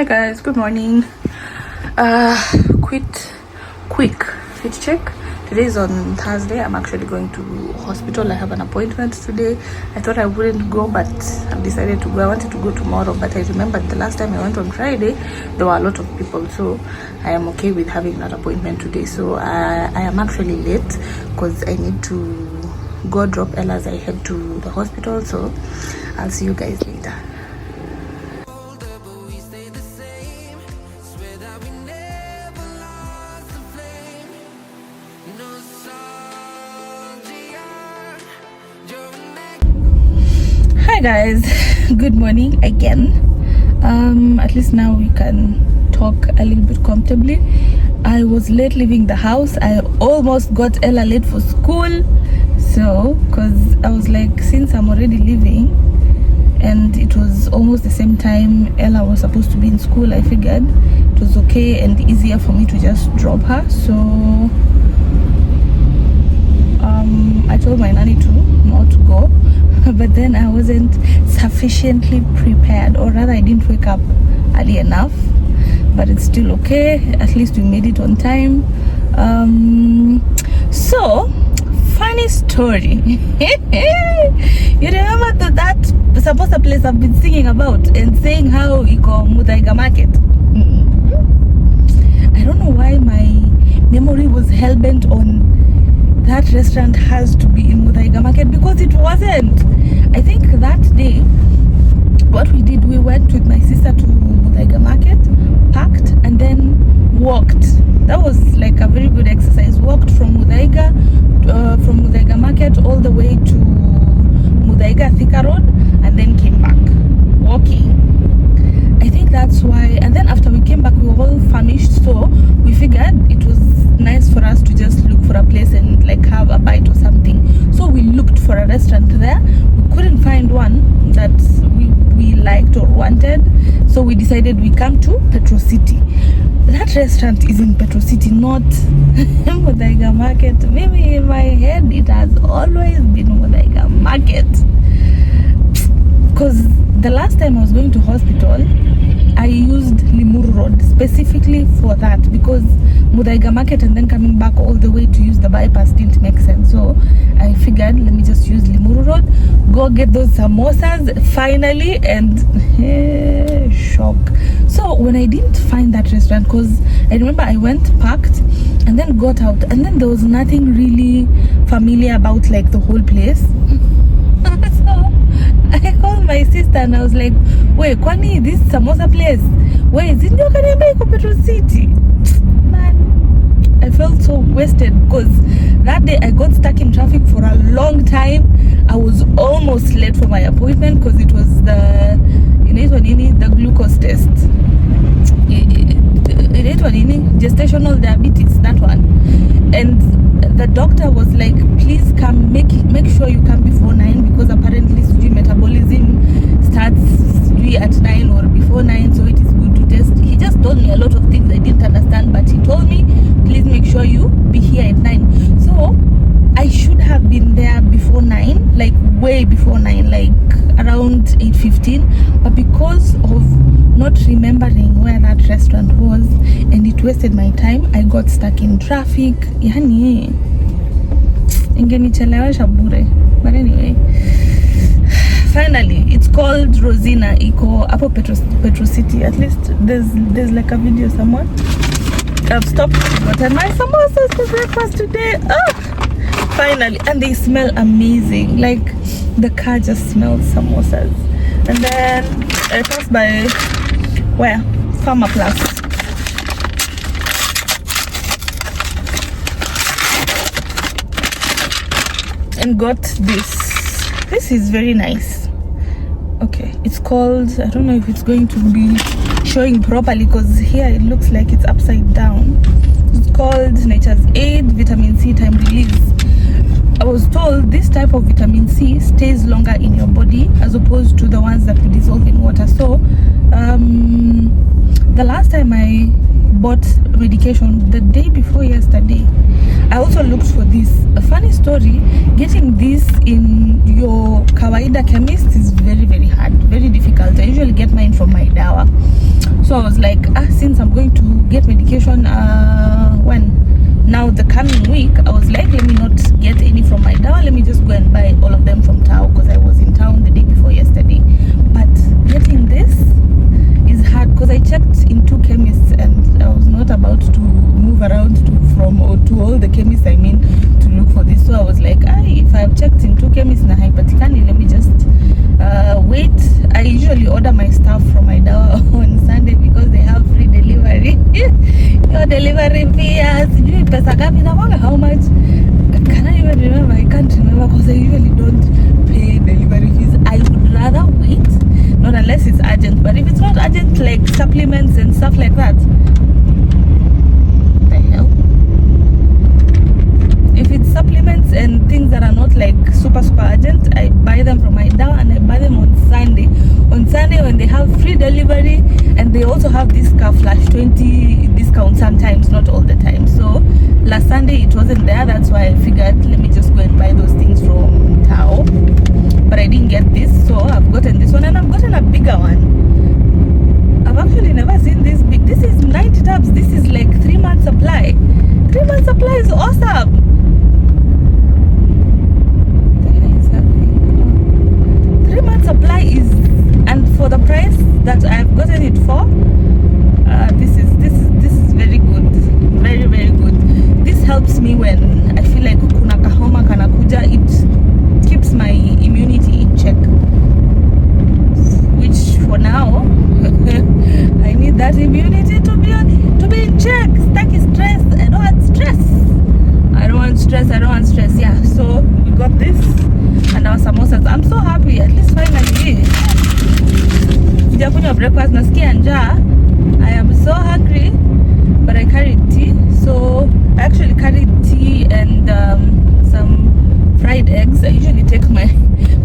Guys, good morning. Quick fit check. Today is on Thursday. I'm actually going to hospital. I have an appointment today. I thought I wouldn't go, but I've decided to go. I wanted to go tomorrow, but I remembered the last time I went on Friday, there were a lot of people, so I am okay with having that appointment today. So I am actually late because I need to go drop Ella as I head to the hospital. So I'll see you guys later. Hi guys, good morning again. At least now we can talk a little bit comfortably. I was late leaving the house. I almost got Ella late for school, so because I was like, since I'm already leaving and it was almost the same time Ella was supposed to be in school, I figured it was okay and easier for me to just drop her. So I told my nanny to not go, but then I wasn't sufficiently prepared, or rather I didn't wake up early enough, but it's still okay. At least we made it on time. So funny story. You remember that Samosa place I've been singing about and saying how iko Muthaiga market? I don't know why my memory was hell-bent on that restaurant has to be in Muthaiga market, because it wasn't. I think that day what we did, we went with my sister to Muthaiga market, packed, and then walked. That was like a very good exercise. Walked from Muthaiga market all the way to Muthaiga Thika Road, and then came back walking. I think that's why. And then after we came back, we were all famished, so we figured it was nice for us to just look for a place and like have a bite or something. So we looked for a restaurant there. We couldn't find one that we liked or wanted, so we decided we come to Petro City. That restaurant is in Petro City, not Muthaiga market. Maybe in my head it has always been Muthaiga market, because the last time I was going to hospital I used Limuru Road specifically for that, because Muthaiga market and then coming back all the way to use the bypass didn't make sense. So I figured, let me just use Limuru Road, go get those samosas finally, and shock. So when I didn't find that restaurant, because I remember I went, packed, and then got out, and then there was nothing really familiar about like the whole place. So I called my sister and I was like, wait, kwani this samosa place, where is it? Ndio kaniambia iko Petro City. Man, I felt so wasted, because that day I got stuck in traffic for a long time. I was almost late for my appointment because it was the glucose test. Gestational diabetes, that one. And the doctor was like, please come, make sure you come before 9, because apparently metabolism starts at 9 or before 9, so it is good to test. He just told me a lot of things I didn't understand, but he told me, please make sure you be here at 9. So I should have been there before 9, like way before 9, like around 8:15, but because of not remembering where that restaurant was and it wasted my time, I got stuck in traffic. Yani ingenichelewesha bure. But anyway, finally it's called Rosina, iko hapo Petro City. At least there's like a video somewhere. I've stopped, gotten my samosas for breakfast today. Finally, and they smell amazing. Like the car just smells samosas. And then I passed by where? Farmer Plus. And got this. This is very nice. Okay, it's called, I don't know if it's going to be showing properly because here it looks like it's upside down. It's called Nature's Aid Vitamin C Time Release. I was told this type of vitamin C stays longer in your body as opposed to the ones that we dissolve in water. So the last time I bought medication the day before yesterday. I also looked for this. A funny story, getting this in your kawaida chemist is very, very hard, very difficult. I usually get mine from my dawa. So I was like, since I'm going to get medication now the coming week, I was like, let me not get any from my dawa, let me just go and buy all of them from Tao, because I was in town the day before yesterday. But getting this is hard because I checked in 2 chemists and I was not about to move around to all the chemists to look for this. So I was like, if I've checked in 2 chemists na haipatikani, let me just wait. I usually order my stuff from my dawa on Sunday because they have free delivery. Your delivery fee, sijui pesa gapi na wanga, how much? Can I even remember? I can't remember because I usually don't pay delivery fees. I would rather wait, not unless it's urgent. But if it's not urgent, like supplements and stuff like that, the hell? If it's supplements and things that are not like super urgent, I buy them from my dawa and I buy them on Sunday. On Sunday when they have free delivery, and they also have this car flash 20 discount sometimes, not all the time. So last Sunday it wasn't there, that's why I figured let me just go and buy those things from Tao. But I didn't get this, so I've gotten this one, and I've gotten a bigger one. I've actually never seen this big. This is 90 tabs. This is like 3 months supply. 3 months supply is awesome. What the hell is happening? 3 months supply is, and for the price that I've gotten it for, this is very good, very, very good. This helps me when I feel like kuna kahoma kanakuja. It keeps my immunity in check, which for now I need that immunity to be in check. Staki stress. I don't want stress. Yeah, so we got this and our samosas. I'm so happy, at least finally. Sijakunywa breakfast, nasikia njaa. I am so hungry, but I carried tea. So I actually carried tea and some fried eggs. I usually take my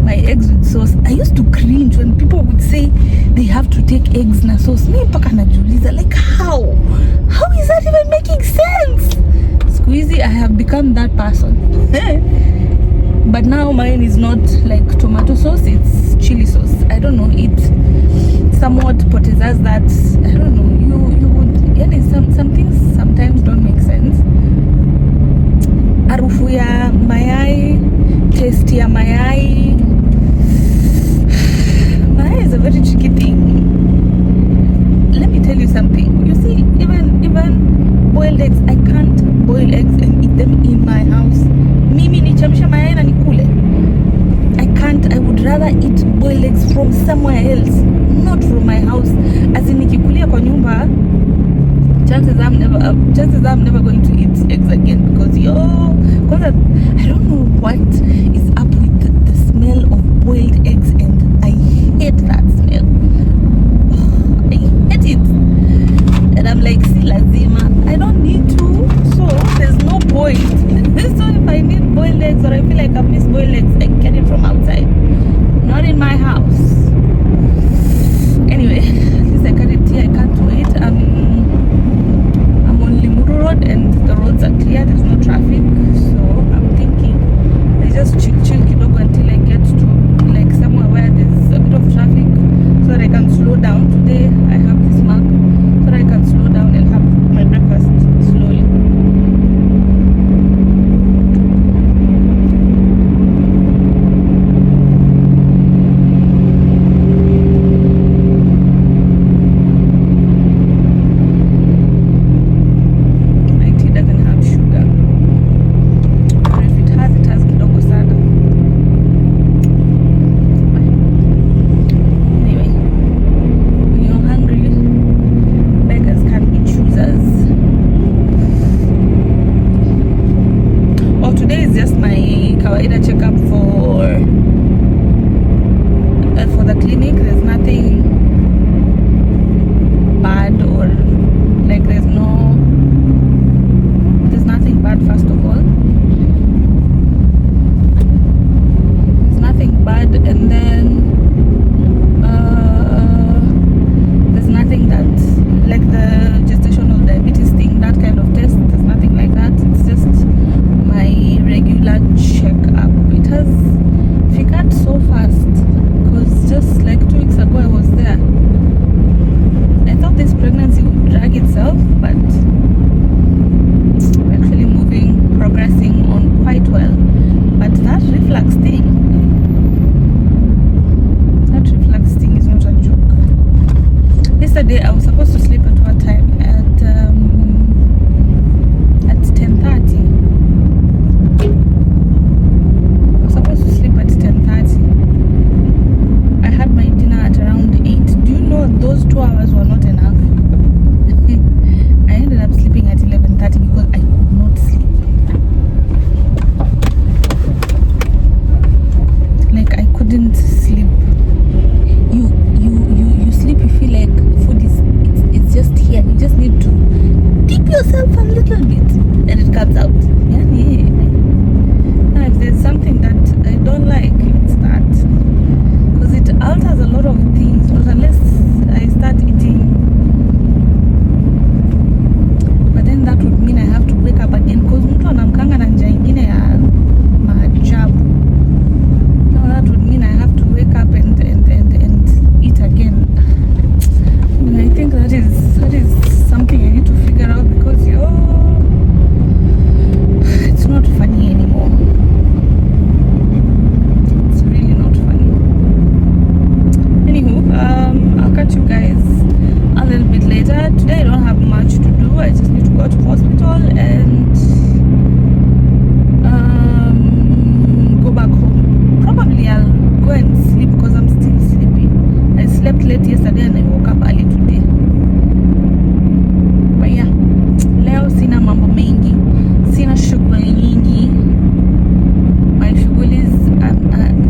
eggs with sauce. I used to cringe when people would say they have to take eggs na sauce. Me mpaka najiuliza, like how is that even making sense? Squeezy, I have become that person. But now mine is not like tomato sauce, it's chili sauce. I don't know, it somewhat possesses that. I don't know, you would, yani some things sometimes don't make sense. Harufu ya mayai, taste ya mayai. Mayai is a very tricky thing. Let me tell you something. You see, even boiled eggs, I can't boil eggs and eat them in my house. Mimi nichemsha mayai na nikule. I can't. I would rather eat boiled eggs from somewhere else, not from my house. As in nikikulia kwa nyumba, chances I'm never going to eat eggs again, because I don't know what is up with the smell of boiled eggs, and I hate that smell. I hate it. And I'm like, see, lazima, I don't need to, so there's no point. So if I need boiled eggs, or I feel like I miss boiled eggs, I get it from outside, not in my house. Anyway, at least I carried tea. I can't wait. I'm on Limuru Road and the roads are clear, there's no traffic. So I'm thinking I just chill kidogo until I get to like somewhere where there's a bit of traffic, so that I can slow down. Today I have this mark, so that I can slow down and have my breakfast slowly. Kawaida checkup for the clinic. There's nothing bad, or like there's nothing bad. First of all, there's nothing bad, and then there's nothing that, like the gestational helps a little bit and it comes out. Yani, if there's something that I don't like, it's that, because it alters a lot of things. Not unless I start eating, but then that would mean I have to wake up again, because mtu anamkanga na njaa ingine ya maajabu. Now that would mean I have to wake up and eat again. And I think that is something I need to figure out, because it's not funny anymore. It's really not funny. Anywho, I'll catch you guys a little bit later. Today I don't have much to do. I just need to go to hospital and go back home. Probably I'll go and sleep because I'm still sleepy. I slept late yesterday and I woke up early today. But yeah, leo sina mambo mengi, sina shughuli nyingi. My shughuli is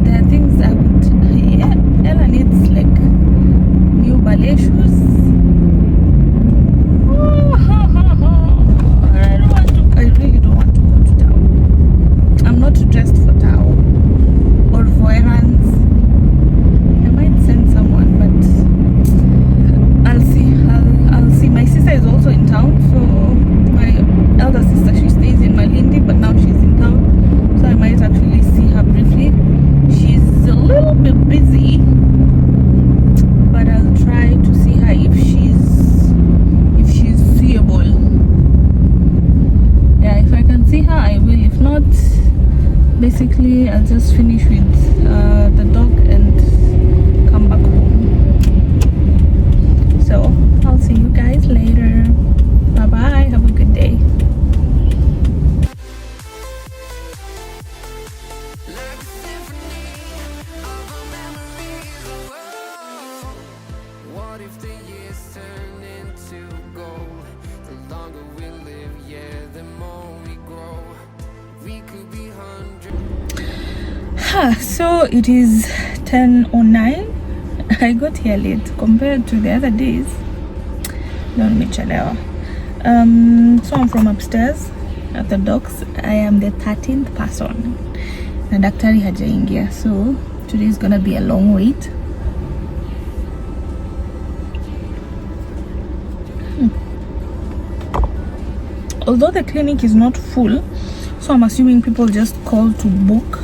there are things I would, Ella needs like new ballet shoes. I really don't want to go to town. I'm not dressed for town or for errands. I might send someone, but I'll see. I'll see. My sister is also in town, so my elder sister, she stays in Malindi, but now she's in town, so I might actually see her briefly. She's a little bit busy, but I'll try to see her if she's seeable. Yeah, if I can see her, I will. If not, basically I'll just finish with the dog and come back home. So I'll see you guys later. Bye bye. Have a good day. What if the years turn into gold? The longer we live, yeah, the more we grow. We could be So it is 10:09. I got here late compared to the other days. Don't nimechelewa. So I'm from upstairs at the docks. I am the 13th person. Na daktari hajaingia, so today is gonna be a long wait. Although the clinic is not full, so I'm assuming people just call to book,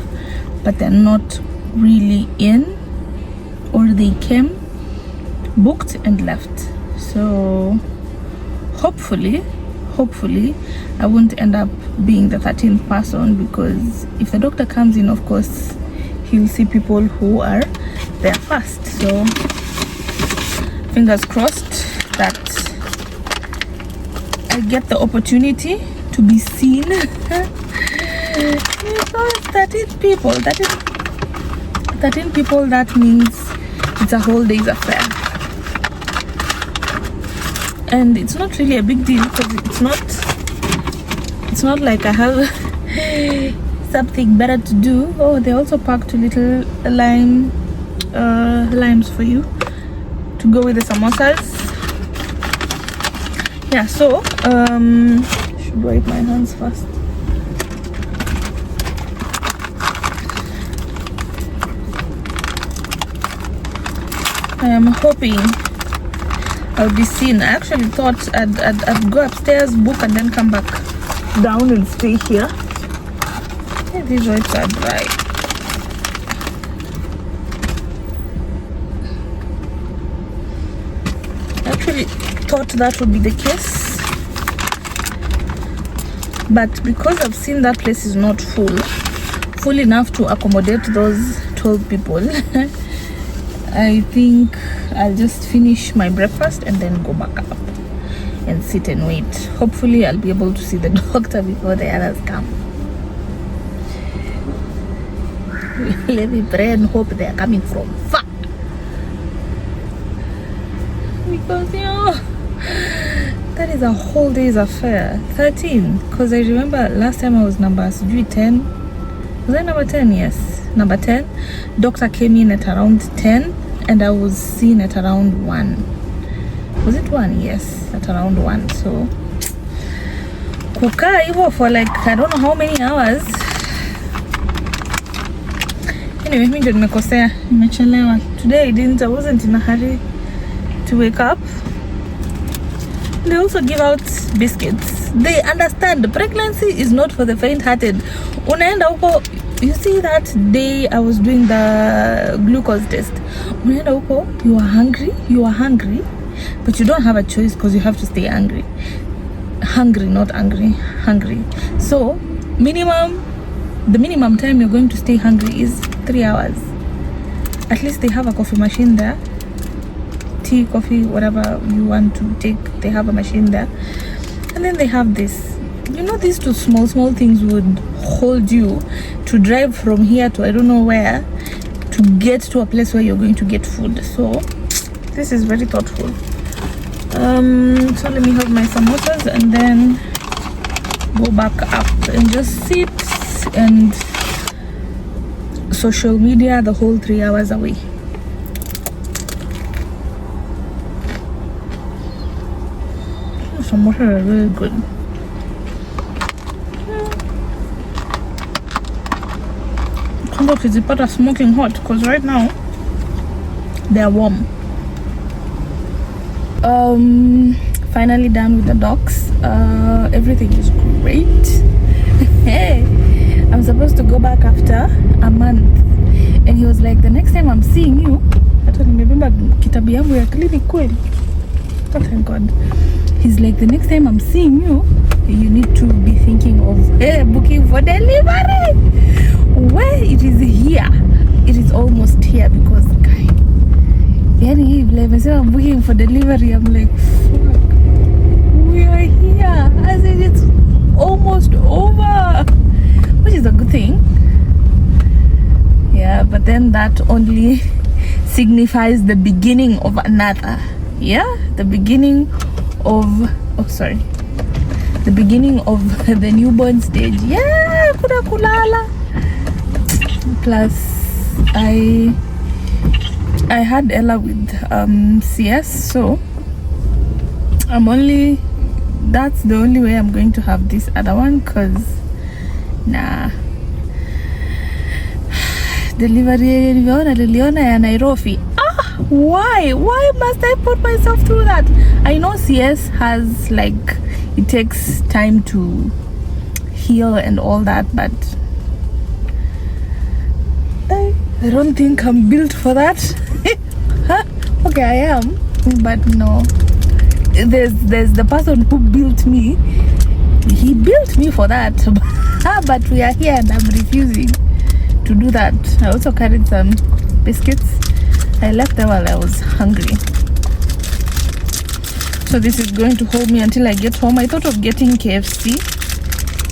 but they're not really in, or they came, booked and left. So hopefully I won't end up being the 13th person, because if the doctor comes in, of course he'll see people who are there first. So fingers crossed that I get the opportunity to be seen. Because 13 people, that means it's a whole day's affair. And it's not really a big deal, because it's not like I have something better to do. Oh, they also packed little limes for you to go with the samosas. Yeah, so should wipe my hands first. I am hoping I'll be seen. I actually thought I'd go upstairs, book, and then come back down and stay here. Yeah, these wipes are dry. I actually thought that would be the case, but because I've seen that place is not full enough to accommodate those 12 people, I think I'll just finish my breakfast and then go back up and sit and wait. Hopefully I'll be able to see the doctor before the others come. Let me pray and hope they are coming from far, because that is a whole day's affair. 13, because I remember last time I was number 10. Was I number 10? Yes, number 10. Doctor came in at around 10 and I was seen at around 1. Was it 1? Yes, at around 1. So kukaa hivyo for like I don't know how many hours. Anyway, mimi ndio nimekosea, nimechelewa today. I wasn't in a hurry to wake up. They also give out biscuits. They understand pregnancy is not for the faint-hearted. Unaenda huko, you see that day I was doing the glucose test. Unaenda huko, you are hungry, but you don't have a choice because you have to stay hungry. Hungry, not angry, hungry. So, the minimum time you're going to stay hungry is 3 hours. At least they have a coffee machine there. Tea, coffee, whatever you want to take, they have a machine there. And then they have this, you know, these two small things would hold you to drive from here to I don't know where to get to a place where you're going to get food. So this is very thoughtful. So let me have my samosas and then go back up and just sit and social media the whole 3 hours away. Some water are really good. Kwanza ukizipata smoking hot, because right now they are warm. Finally done with the docs. Everything is great. Hey, I'm supposed to go back after a month, and he was like, the next time I'm seeing you, hata nimebeba kitabu yangu ya clinic kweli. Oh, thank God. He's like, the next time I'm seeing you, you need to be thinking of booking for delivery. Where it is here, it is almost here because guy, yani like I'm booking for delivery, I'm like, fuck, we are here. I said it's almost over, which is a good thing. Yeah, but then that only signifies the beginning of another. Yeah, the beginning of the beginning of the newborn stage. Yeah, kuda kulala. Plus I had Ella with CS, so that's the only way I'm going to have this other one, cause delivery niliona ya Nairobi. Why must I put myself through that? I know CS has like, it takes time to heal and all that, but I don't think I'm built for that. Okay, I am, but no. There's the person who built me. He built me for that. But we are here and I'm refusing to do that. I also carried some biscuits. I left them while I was hungry. So this is going to hold me until I get home. I thought of getting KFC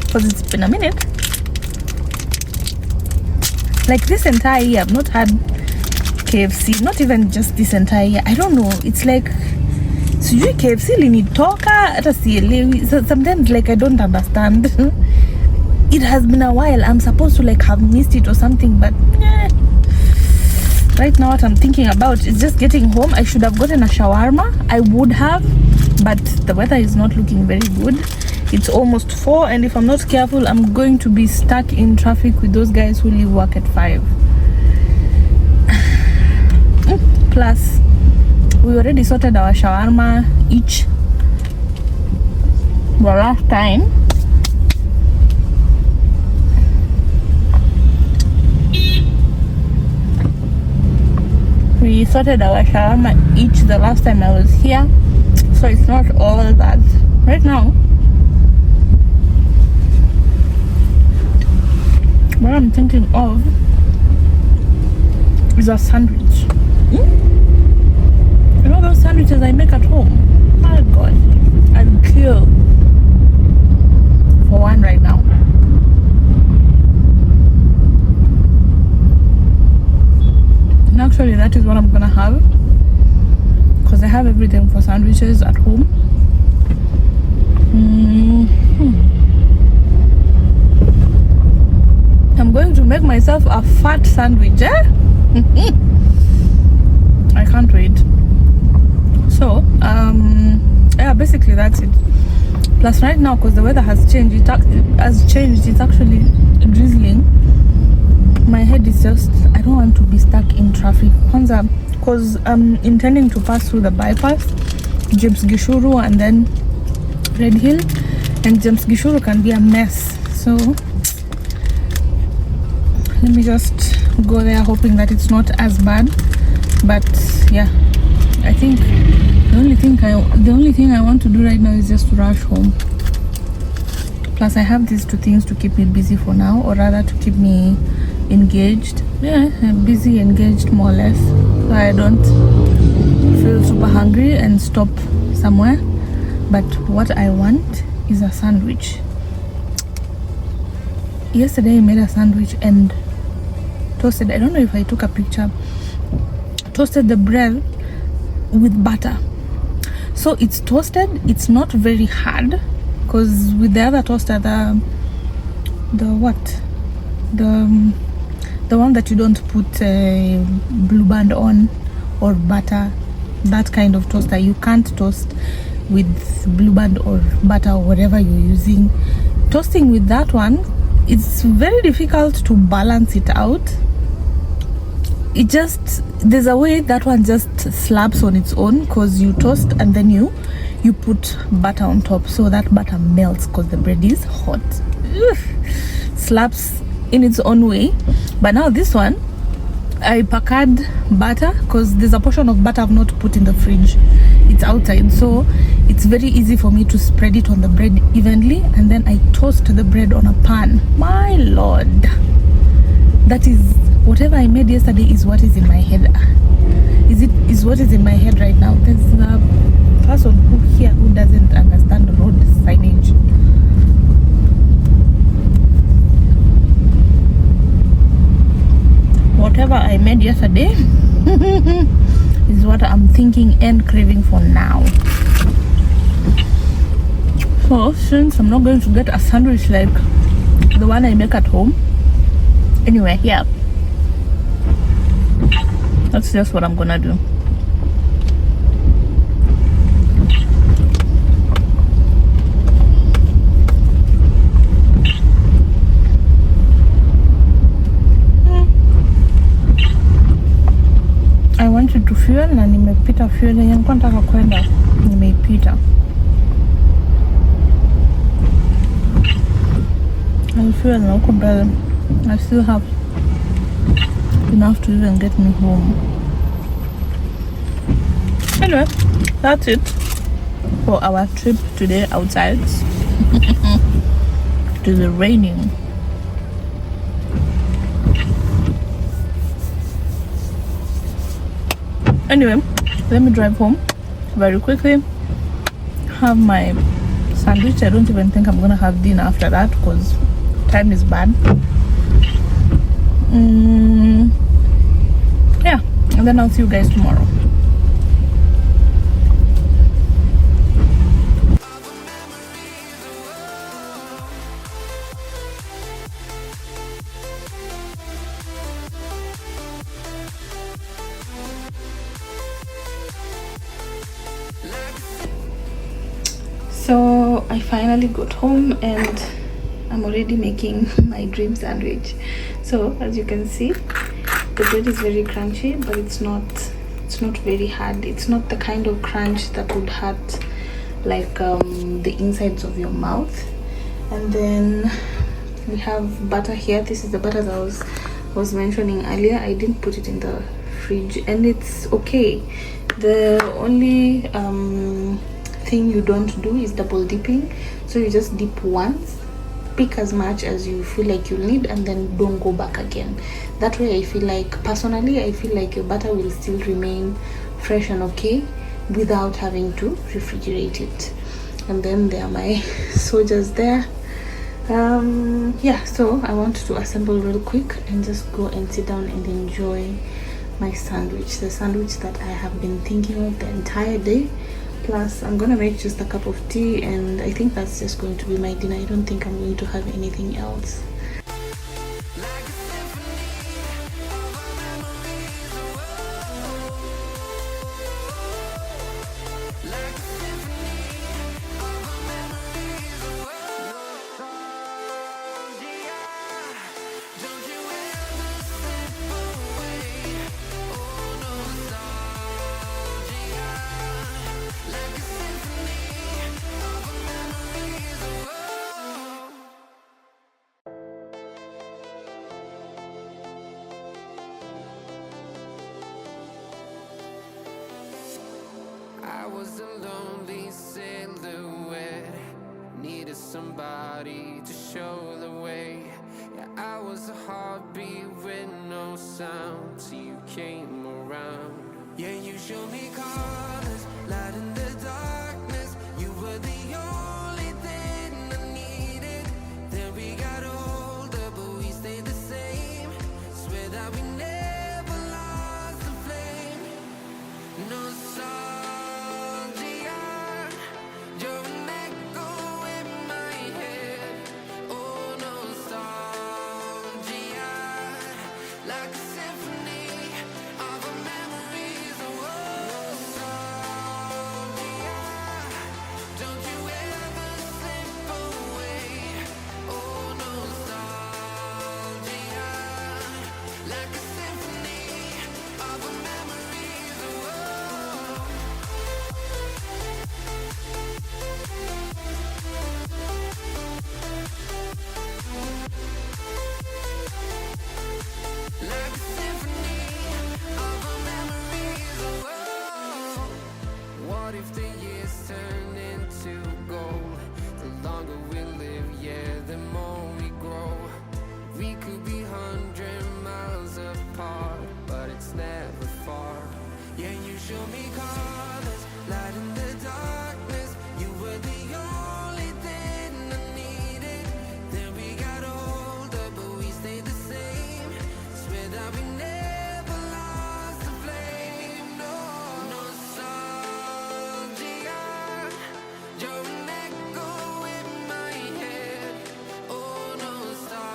because it's been a minute. Like this entire year, I've not had KFC. Not even just this entire year. I don't know. It's like, sijui KFC linitoka hata sielewi. Sometimes like I don't understand. It has been a while. I'm supposed to like have missed it or something, but right now what I'm thinking about is just getting home. I should have gotten a shawarma. I would have, but the weather is not looking very good. It's almost 4, and if I'm not careful, I'm going to be stuck in traffic with those guys who leave work at 5. Plus, we already sorted our shawarma each the last time. We sorted our shawarma each the last time I was here, so it's not all that. Right now, what I'm thinking of is a sandwich. You know those sandwiches I make at home? My God, I'd kill for one right now. And actually that is what I'm gonna have, because I have everything for sandwiches at home. I'm going to make myself a fat sandwich, I can't wait. So yeah, basically that's it. Plus right now, because the weather has changed, it's actually drizzling. My head is just, I don't want to be stuck in traffic kwanza, because I'm intending to pass through the bypass, James Gishuru and then Red Hill, and James Gishuru can be a mess. So let me just go there hoping that it's not as bad. But yeah, I think the only thing I want to do right now is just to rush home. Plus I have these two things to keep me busy for now, or rather to keep me engaged. Yeah, I'm busy, engaged more or less, so I don't feel super hungry and stop somewhere. But what I want is a sandwich. Yesterday I made a sandwich and toasted, I don't know if I took a picture, toasted the bread with butter. So it's toasted, it's not very hard, because with the other toaster, the one that you don't put Blue Band on or butter, that kind of toaster, you can't toast with Blue Band or butter or whatever you're using. Toasting with that one, it's very difficult to balance it out. It just, there's a way that one just slaps on its own, because you toast and then you put butter on top, so that butter melts because the bread is hot. Ugh. Slaps in its own way. But now this one, I packed butter, because there's a portion of butter I've not put in the fridge, it's outside, so it's very easy for me to spread it on the bread evenly, and then I toast the bread on a pan. My lord, that is, whatever I made yesterday is what is in my head. Is what is in my head right now. There's a person who doesn't understand road signage. Whatever I made yesterday is what I'm thinking and craving for now. So since I'm not going to get a sandwich like the one I make at home, anyway, yeah, that's just what I'm gonna do. I wanted to fuel na nimepita fuel yenye nilikuwa nataka kwenda, nimeipita. I feel na huko mbele, I still have enough to even get me home. Anyway, that's it for our trip today outside to the raining. Anyway, let me drive home very quickly, have my sandwich. I don't even think I'm gonna have dinner after that because time is bad. Yeah, and then I'll see you guys tomorrow. So I finally got home and I'm already making my dream sandwich. So as you can see, the bread is very crunchy, but it's not very hard. It's not the kind of crunch that would hurt like the insides of your mouth. And then we have butter here. This is the butter that I was mentioning earlier. I didn't put it in the fridge and it's okay. The only thing you don't do is double dipping. So you just dip once, pick as much as you feel like you need, and then don't go back again. That way I feel like, personally, I feel like your butter will still remain fresh and okay without having to refrigerate it. And then there are my soldiers there. Yeah, so I want to assemble real quick and just go and sit down and enjoy my sandwich, the sandwich that I have been thinking of the entire day. Plus I'm gonna make just a cup of tea, and I think that's just going to be my dinner. I don't think I'm going to have anything else. somebody to show the way. Yeah, I was a heartbeat with no sound till you came around. Yeah, you showed me colors, light in the darkness. You were the only thing I needed. Then we got older, but we stayed the same. Swear that we never lost the flame. Nostalgia, you're an echo in my head. Oh, nostalgia, like a symphony of our memories. Oh, nostalgia, don't you ever slip away. Oh, nostalgia, like a symphony of our memories. Oh, like a symphony of our memories. Oh, what if the years turn into gold? The longer we live, yeah, the more we grow. We could be 100 miles apart, but it's never far. Yeah, you show me colors, light in the darkness. You were the only thing I needed. Then we got older, but we stayed the same. Swear that we never lost the flame. No, nostalgia, you're an echo in my head. Oh, nostalgia,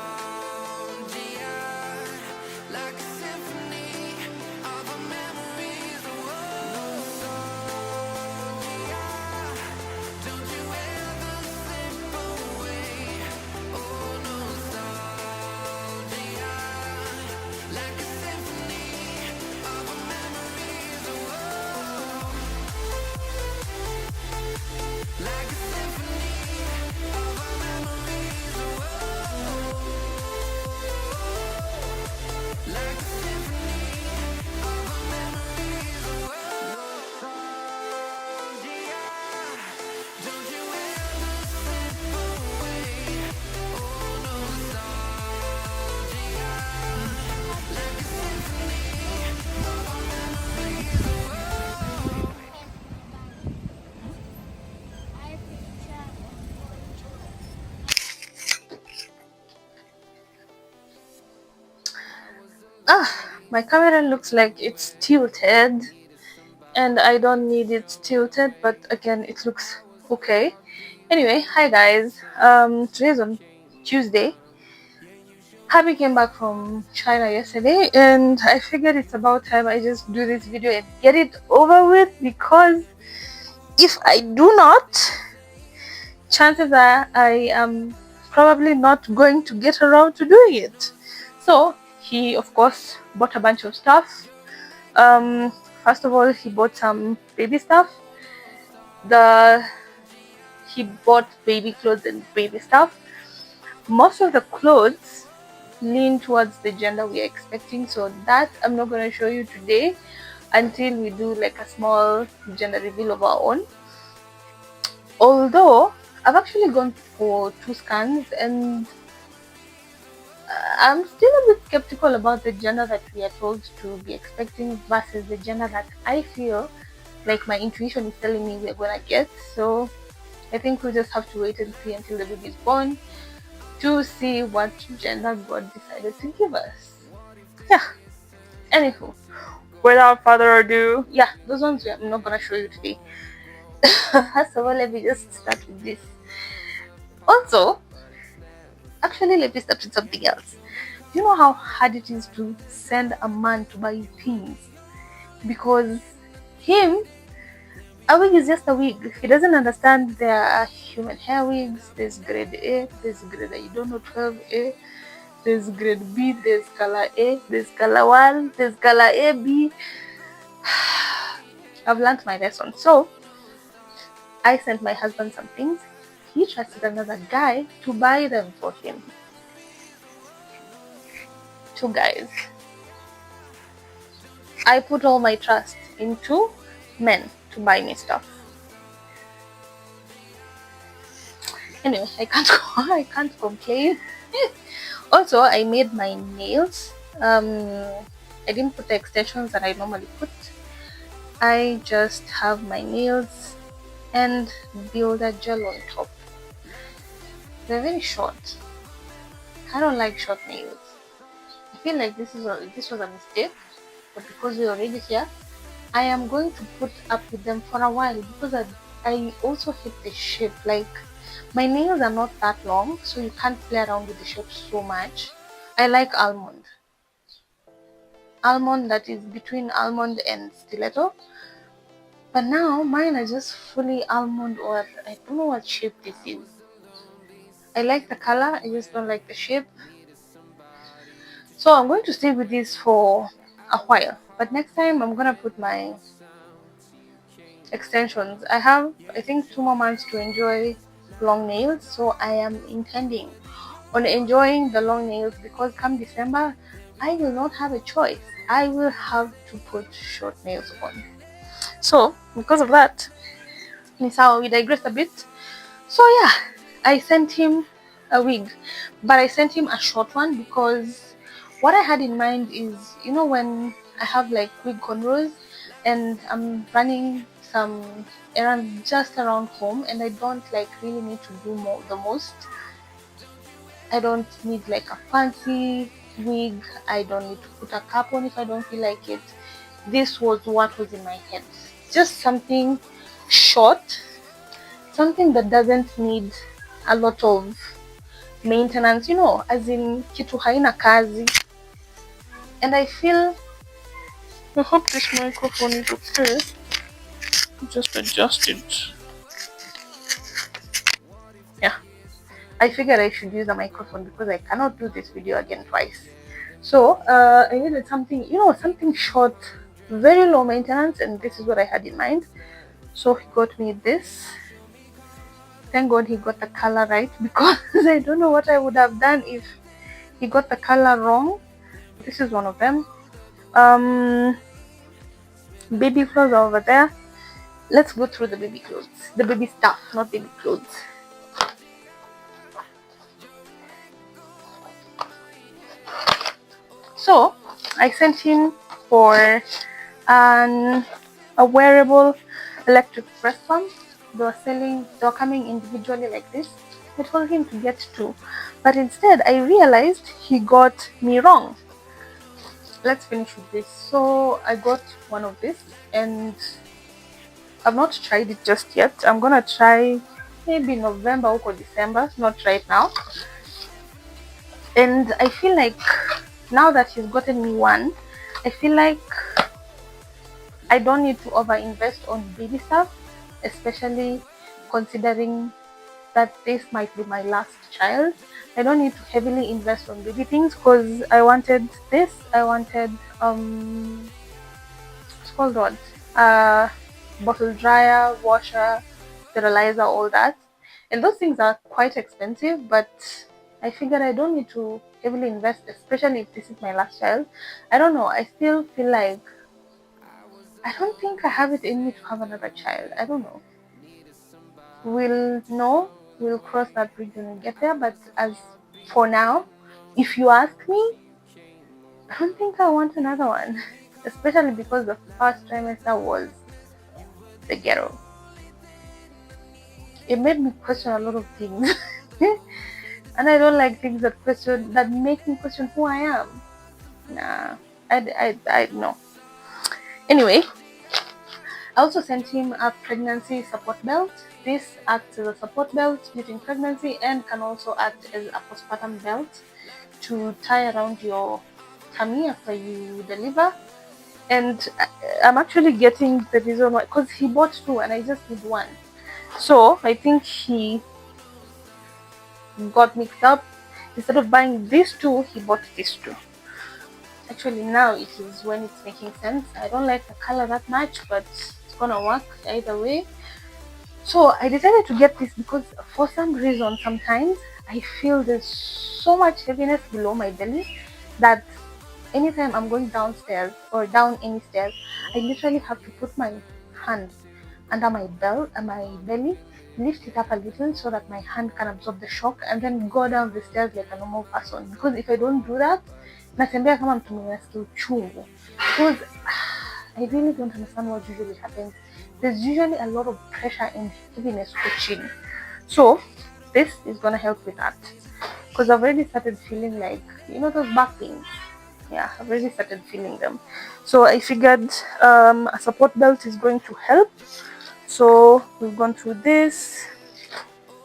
like a symphony of our memories. Oh, nostalgia, don't you ever slip away. Oh, nostalgia, like a symphony of our memories. Oh, like a symphony of our memories. Oh, like a symphony of our memories. Oh, nostalgia, don't you ever slip away. Oh, nostalgia, like a symphony of our memories. Oh, My camera looks like it's tilted, and I don't need it tilted, but again, it looks okay. Anyway, hi guys. Today's on Tuesday. Happy came back from China yesterday, and I figured it's about time I just do this video and get it over with, because if I do not, chances are I am probably not going to get around to doing it. So he of course bought a bunch of stuff. First of all, he bought some baby stuff. He bought baby clothes and baby stuff. Most of the clothes lean towards the gender we are expecting, so that I'm not going to show you today until we do like a small gender reveal of our own. Although I've actually gone for 2 scans, and I'm still a bit skeptical about the gender that we are told to be expecting versus the gender that I feel like my intuition is telling me we're gonna get. So I think we'll just have to wait and see until the baby is born to see what gender God decided to give us. Yeah. Anywho, without further ado, yeah, those ones I'm not gonna show you today. First of all, let me just start with this. Also, actually, let me start with something else. You know how hard it is to send a man to buy things? Because a wig is just a wig. He doesn't understand there are human hair wigs. There's grade A, there's grade I don't know 12A, there's grade B, there's color A, there's color 1, there's color AB. I've learned my lesson. So I sent my husband some things. He trusted another guy to buy them for him. 2 guys. I put all my trust into men to buy me stuff. Anyway, I can't I can't complain. Also, I made my nails. I didn't put the extensions that I normally put. I just have my nails and builder gel on top. They're very short. I don't like short nails. I feel like this was a mistake, but because we're already here, I am going to put up with them for a while because I also hate the shape. Like my nails are not that long, so you can't play around with the shape so much. I like almond. Almond, that is between almond and stiletto. But now mine are just fully almond, or I don't know what shape this is. I like the color, I just don't like the shape. So I'm going to stay with this for a while. But next time I'm gonna put my extensions. I have, I think, 2 more months to enjoy long nails, so I am intending on enjoying the long nails because come December I will not have a choice. I will have to put short nails on. So because of that, Nisao, we digress a bit. So yeah, I sent him a wig, but I sent him a short one because what I had in mind is, you know, when I have like wig cornrows and I'm running some errands just around home and I don't like really need to do the most. I don't need like a fancy wig. I don't need to put a cap on if I don't feel like it. This was what was in my head. Just something short, something that doesn't need a lot of maintenance, you know, as in kitu haina kazi. And I feel, I hope this microphone is okay. Just adjust it. Yeah, I figured I should use a microphone because I cannot do this video again twice. So I needed something, you know, something short, very low maintenance, and this is what I had in mind. So he got me this. Thank God he got the color right because I don't know what I would have done if he got the color wrong. This is one of them. Baby clothes are over there. Let's go through the baby clothes, the baby stuff, not baby clothes. So I sent him for a wearable electric breast pump. They were coming individually like this. I told him to get two, but instead I realized he got me wrong. Let's finish with this. So I got one of this and I've not tried it just yet. I'm gonna try maybe November or December, not right now. And I feel like now that he's gotten me one, I feel like I don't need to over invest on baby stuff, especially considering that this might be my last child. I don't need to heavily invest on baby things because I wanted this. I wanted it's called what? Bottle dryer, washer, sterilizer, all that. And those things are quite expensive, but I figured I don't need to heavily invest, especially if this is my last child. I don't know. I still feel like I don't think I have it in me to have another child. I don't know. We'll know. We'll cross that bridge when we get there. But as for now, if you ask me, I don't think I want another one. Especially because the first trimester was the ghetto. It made me question a lot of things. And I don't like things that make me question who I am. Nah. I no. Anyway, I also sent him a pregnancy support belt. This acts as a support belt during pregnancy and can also act as a postpartum belt to tie around your tummy after you deliver. And I'm actually getting the reason why, because he bought two and I just need one. So I think he got mixed up. Instead of buying these two, he bought these two. Actually, now it is when it's making sense. I don't like the color that much, but it's gonna work either way. So I decided to get this because for some reason sometimes I feel there's so much heaviness below my belly that anytime I'm going downstairs or down any stairs, I literally have to put my hand under my belly lift it up a little so that my hand can absorb the shock, and then go down the stairs like a normal person. Because if I don't do that, natembea kama mtu mwenye anasikia uchungu. Because I really don't understand what usually happens. There's usually a lot of pressure and heaviness pushing. So this is gonna help with that. Because I've already started feeling like, those back pains. Yeah, I've already started feeling them. So I figured a support belt is going to help. So we've gone through this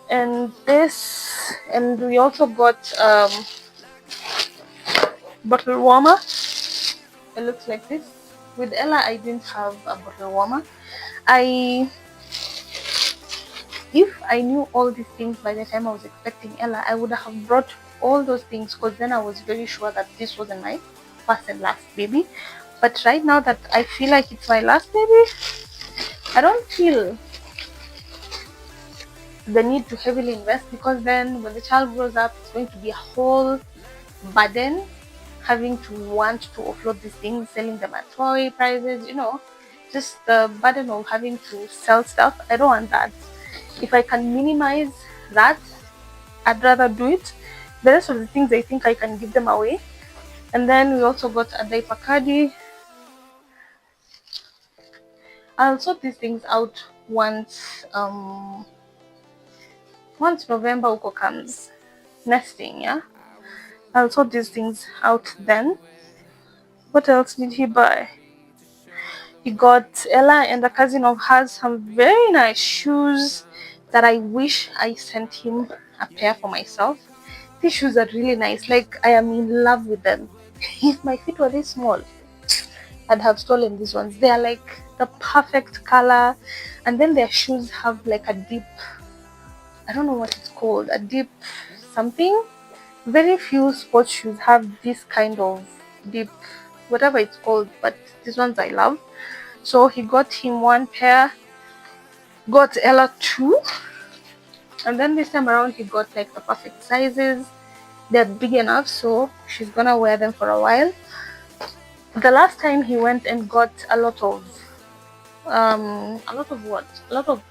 and this, and we also got bottle warmer. It looks like this. With Ella, I didn't have a bottle warmer. If I knew all these things by the time I was expecting Ella, I would have brought all those things, because then I was very sure that this wasn't my first and last baby. But right now that I feel like it's my last baby, I don't feel the need to heavily invest, because then when the child grows up, it's going to be a whole burden having to want to offload these things, selling them at toy prices, just the burden of having to sell stuff. I don't want that. If I can minimize that, I'd rather do it. The rest of the things, I think I can give them away. And then we also got a diaper caddy. I'll sort these things out once November uko comes, nesting, yeah. I'll sort these things out then. What else did he buy? He got Ella and a cousin of hers some very nice shoes that I wish I sent him a pair for myself. These shoes are really nice. Like, I am in love with them. If my feet were this small, I'd have stolen these ones. They are like the perfect color, and then their shoes have like a deep, I don't know what it's called, a deep something. Very few sports shoes have this kind of deep, whatever it's called, but these ones I love. So he got him one pair, got Ella two, and then this time around he got like the perfect sizes. They're big enough, so she's gonna wear them for a while. The last time he went and got a lot of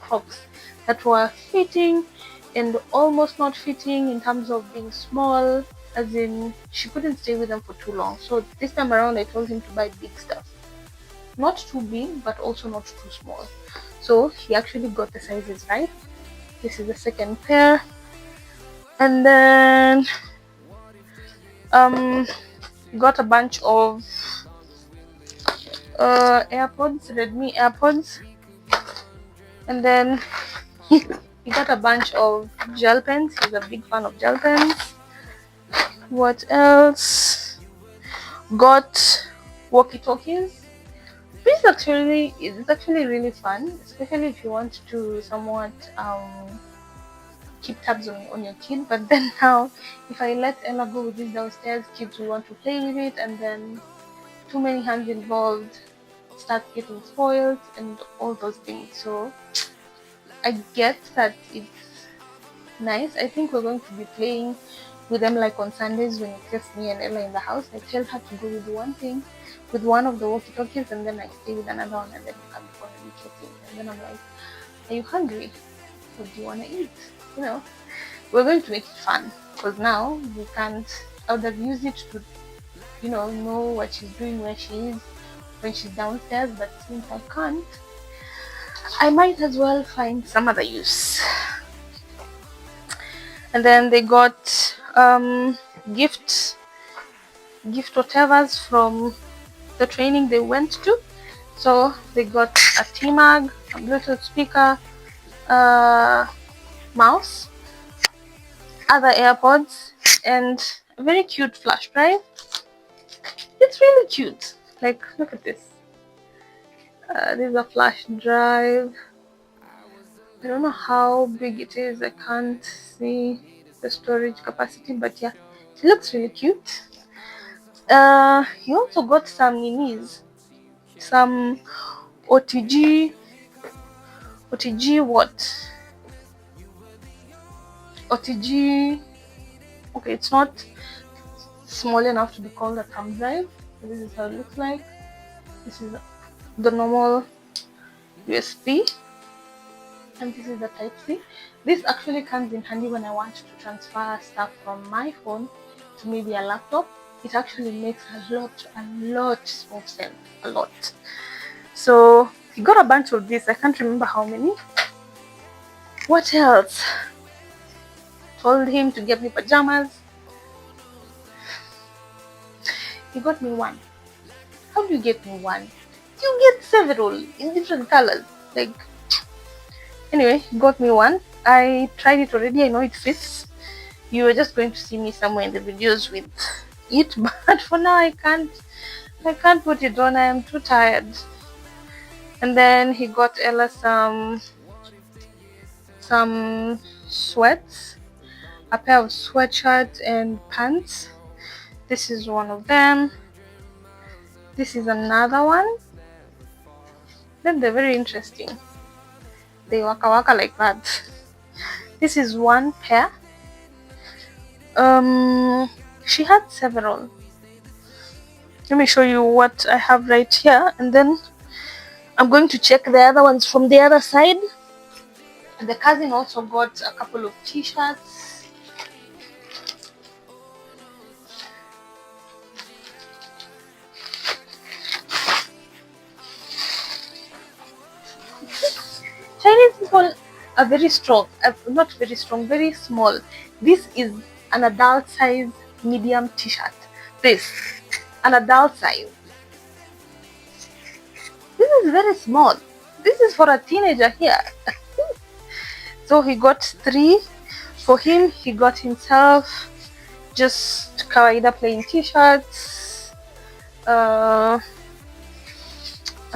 Crocs that were fitting and almost not fitting in terms of being small, as in she couldn't stay with them for too long. So this time around I told him to buy big stuff, not too big but also not too small. So he actually got the sizes right. This is the second pair. And then got a bunch of AirPods, Redmi AirPods. And then he got a bunch of gel pens. He's a big fan of gel pens. What else? Got walkie-talkies. It's actually really fun, especially if you want to somewhat keep tabs on your kid. But then now, if I let Ella go with this downstairs, kids will want to play with it, and then too many hands involved, start getting spoiled and all those things. So I get that it's nice. I think we're going to be playing with them like on Sundays when it's just me and Ella in the house. I tell her to go with one of the walkie-talkies, and then I stay with another one, and then we come before and we talking. And then I'm like, are you hungry? What do you want to eat? We're going to make it fun, because now we can't. I would have used it to, know what she's doing, where she is when she's downstairs, but since I can't, I might as well find some other use. And then they got gift whatevers from the training they went to. So they got a T-Mag, a Bluetooth speaker, mouse, other AirPods, and a very cute flash drive. It's really cute. Like, look at this. This is a flash drive. I don't know how big it is. I can't see the storage capacity, but yeah, it looks really cute. He also got some minis, some OTG what? OTG. Okay, it's not small enough to be called a thumb drive. So this is how it looks like. This is the normal USB. and this is the Type-C. This actually comes in handy when I want to transfer stuff from my phone to maybe a laptop. It actually makes a lot of sense, a lot. So he got a bunch of this. I can't remember how many. What else? Told him to get me pajamas. He got me one. How do you get me one? You get several in different colors. Like, anyway, he got me one. I tried it already. I know it fits. You are just going to see me somewhere in the videos with it, but for now I can't put it on. I am too tired. And then he got Ella some sweats, a pair of sweatshirts and pants. This is one of them. This is another one. Then they're very interesting. They waka waka like that. This is one pair. She had several. Let me show you what I have right here, and then I'm going to check the other ones from the other side. And the cousin also got a couple of t-shirts. Chinese people are very strong, not very strong, very small. This is an adult size medium t-shirt. This, an adult size. This is very small. This is for a teenager here. So he got 3. For him, he got himself just kawaida plain t-shirts. I'm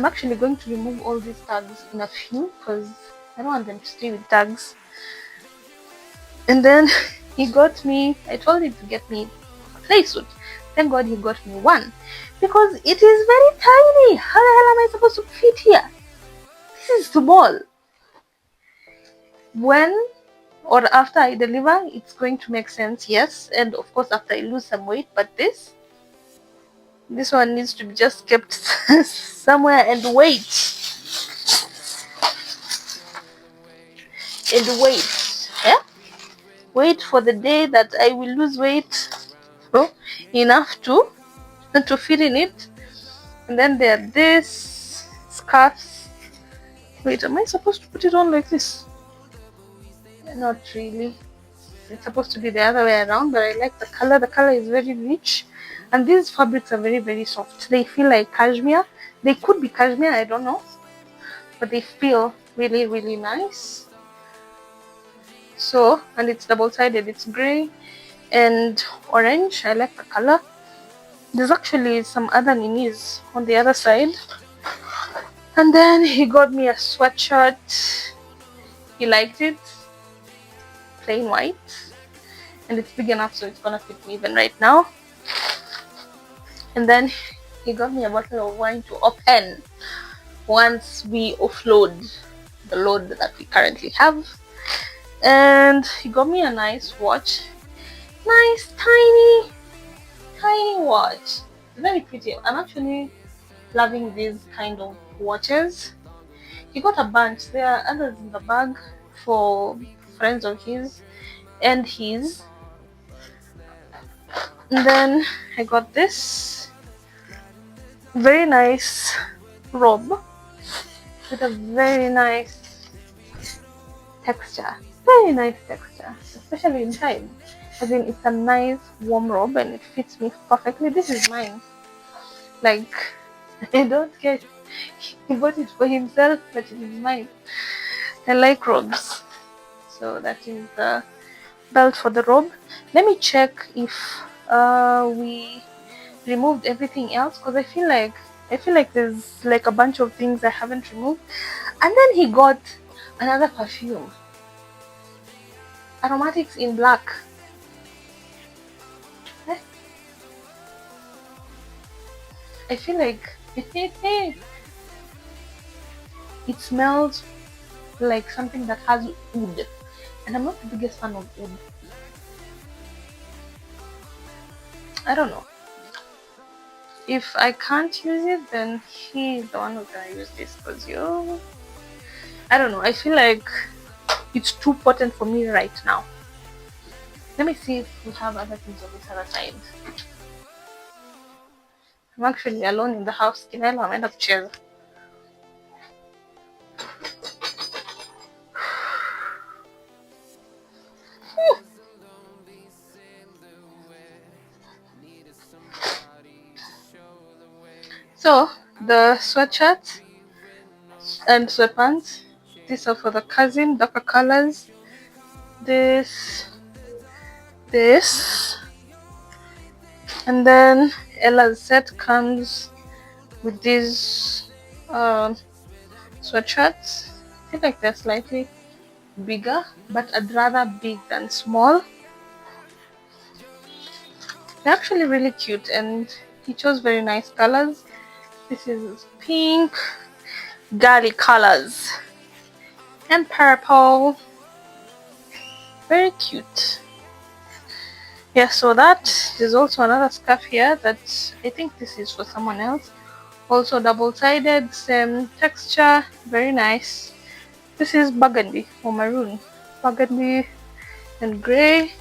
actually going to remove all these tags in a few because I don't want them to stay with tags. And then he got me, I told him to get me a play suit. Thank God he got me one because it is very tiny. How the hell am I supposed to fit here? This is small. When or after I deliver, it's going to make sense, yes. And of course after I lose some weight, but this one needs to be just kept somewhere and wait. Yeah? Wait for the day that I will lose weight enough to fit in it. And then there are this scarves. Wait, am I supposed to put it on like this? Not really. It's supposed to be the other way around, but I like the color. The color is very rich, and these fabrics are very, very soft. They feel like cashmere. They could be cashmere, I don't know, but they feel really, really nice. So, and it's double-sided. It's gray and orange. I like the color. There's actually some other minis on the other side. And then he got me a sweatshirt. He liked it. Plain white. And it's big enough so it's gonna fit me even right now. And then he got me a bottle of wine to open once we offload the load that we currently have. And he got me a nice watch. Nice tiny watch. Very pretty. I'm actually loving these kind of watches. He got a bunch. There are others in the bag for friends of his and his. And then I got this very nice robe with a very nice texture. Very nice texture, especially inside. As in, it's a nice warm robe and it fits me perfectly. This is mine. Like, I don't care. He bought it for himself, but it is mine. I like robes. So that is the belt for the robe. Let me check if we removed everything else, because I feel like there's like a bunch of things I haven't removed. And then he got another perfume, Aromatics in Black. I feel like it smells like something that has wood, and I'm not the biggest fan of wood. I don't know. If I can't use it, then he's the one who's gonna use this, because I don't know, I feel like it's too potent for me right now. Let me see if we have other things on this other side. I'm actually alone in the house. Kinelo ameenda kucheza. So the sweatshirts and sweatpants, these are for the cousin, darker colors. This, and then Ella's set comes with these sweatshirts. I feel like they're slightly bigger, but I'd rather big than small. They're actually really cute, and he chose very nice colors. This is pink, garlic colors, and purple. Very cute. Yeah, so that there's also another scarf here that I think this is for someone else. Also double-sided, same texture, very nice. This is burgundy or maroon, burgundy and gray.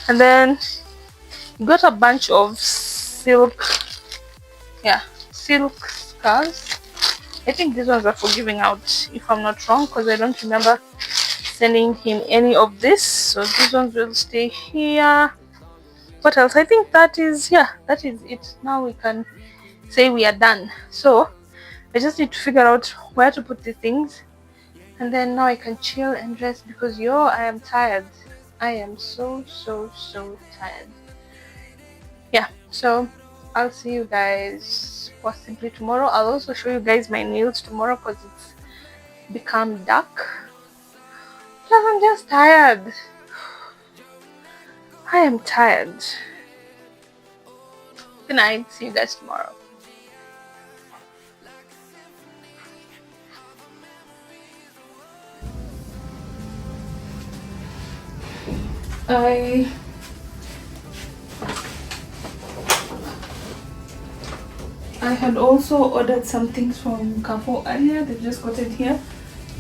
And then you got a bunch of silk scarves. I think these ones are for giving out, if I'm not wrong, because I don't remember sending him any of this. So these ones will stay here. What else? I think that is it. Now we can say we are done. So I just need to figure out where to put the things, and then now I can chill and rest, because I am tired. I am so tired. Yeah, so I'll see you guys possibly tomorrow. I'll also show you guys my nails tomorrow because it's become dark. Plus I'm just tired. I am tired. Good night. See you guys tomorrow. I had also ordered some things from Carrefour earlier. They just got it here,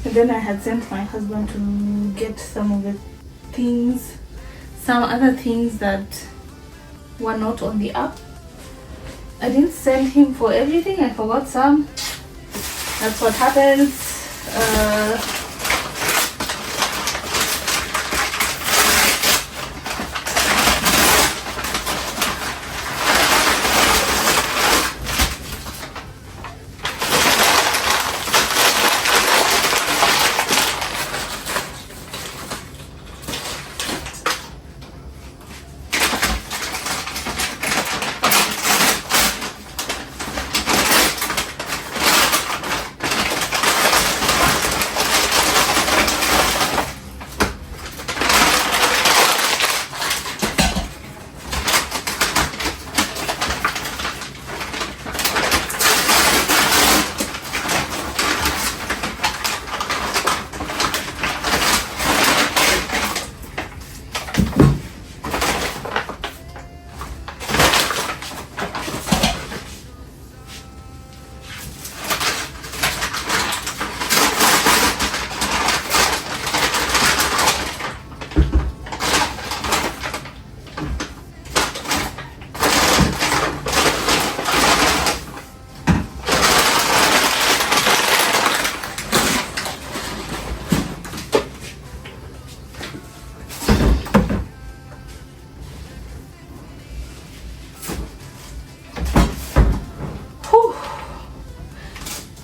and then I had sent my husband to get some of the things, some other things that were not on the app. I didn't send him for everything. I forgot some. That's what happens.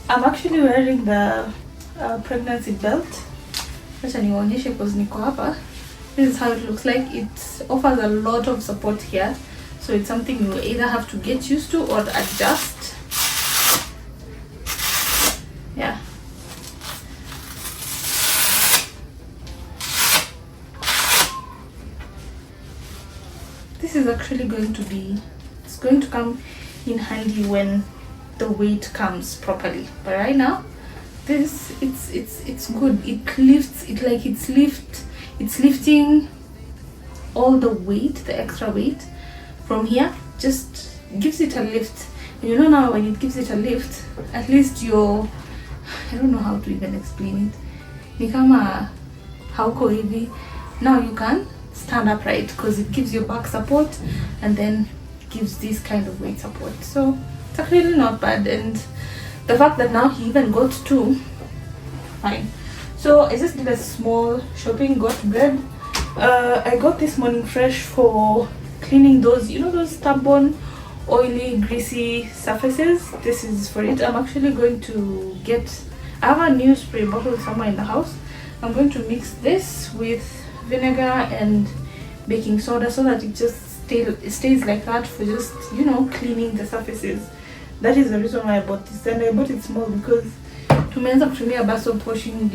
I'm actually wearing the pregnancy belt. Acha niwaonyeshe because niko hapa. This is how it looks like. It offers a lot of support here, so it's something you either have to get used to or adjust. Yeah. This is actually going to come in handy when the weight comes properly, but right now this it's good. It lifts it, like it's lifting all the weight, the extra weight from here, just gives it a lift. And now when it gives it a lift, at least your I don't know how to even explain it. Ni kama hauko hivi. Now you can stand upright because it gives your back support and then gives this kind of weight support. So it's actually not bad, and the fact that now he even got two, fine. So I just did a small shopping, got bread. I got this Morning Fresh for cleaning those, you know, those stubborn, oily, greasy surfaces. This is for it. I'm actually going to get, I have a new spray bottle somewhere in the house. I'm going to mix this with vinegar and baking soda so that it just stays like that for just, you know, cleaning the surfaces. That is the reason why I bought this, and I bought it small because tumeanza kutumia bar soap washing